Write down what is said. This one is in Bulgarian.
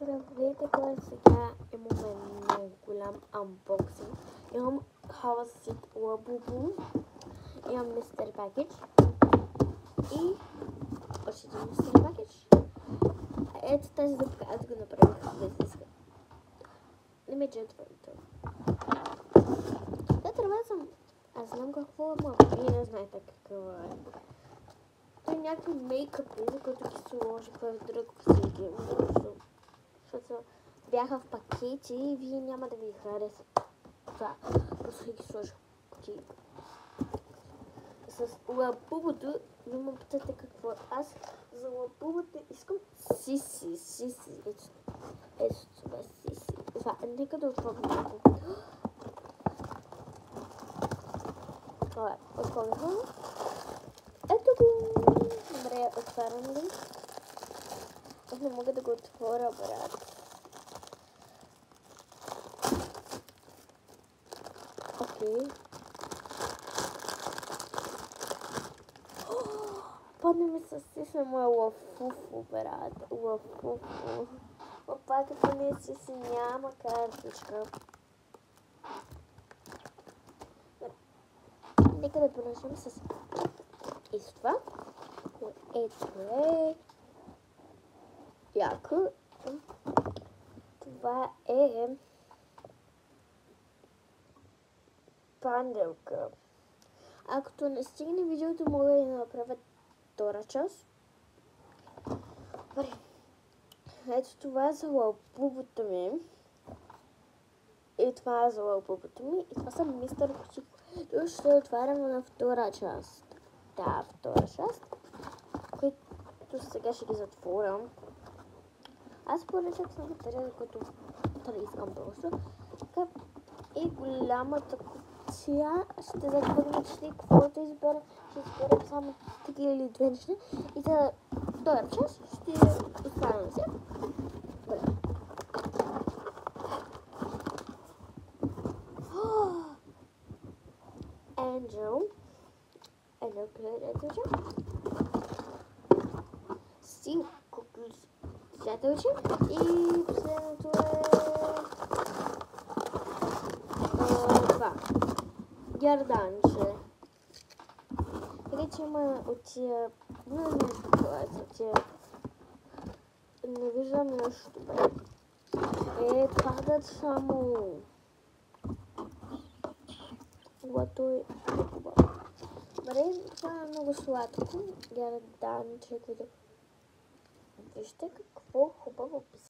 Здравейте, хора! Сега имаме много голям анбоксинг. Имам Halasit Labubu, имам Мистер Пакетч и още един Мистер Пакетч. Ето тази дупка, аз го направих без иска. Не ме джетвайте. Да, трябва съм. Аз знам какво има. Вие не знаете какво е. Той някакви мейкъпи, за които ги сложих в друг косинки. Защото бяха в пакети и вие няма да ви харесат. Това, просто ги сложих в кутийка. С лабубото, ви ме питате какво е. Аз за лабубото искам сиси. Ето това сиси. Това, нека да отворим малко. Това е, отворихме. Ето го! Добре, отварям ли? Аз не мога да го отворя, брат. Окей. Падна ми със сиси моя лафуфу, брат. Лафуфу. Опа, като не сиси няма картичка. Нека да продължим с това. Ето е. Яко. Това е панделка. Ако не стигне видеото, мога да направя втора част. Добре. Ето това е за лабубото ми. И това е за лабубото ми. И това са Мистер Кучик. Това ще отваряме на втора част. Да, втора част. Които сега ще ги затворя. Аз поръчах на батерия, за който искам просто. Така и голямата кутия ще затворим, че каквото изберем. Ще изберем само такива или две неща. И за втора част ще оставим се. Добре. Angel, приятелче. Стив, приятелче. И последното е това. Герданче. Така че има от тия... Не знам какво е от тия... Не виждам нещо добре. Падат само... Което е хубаво. Добре, това е много сладко. Герданче, което... Вижте какво хубаво писа.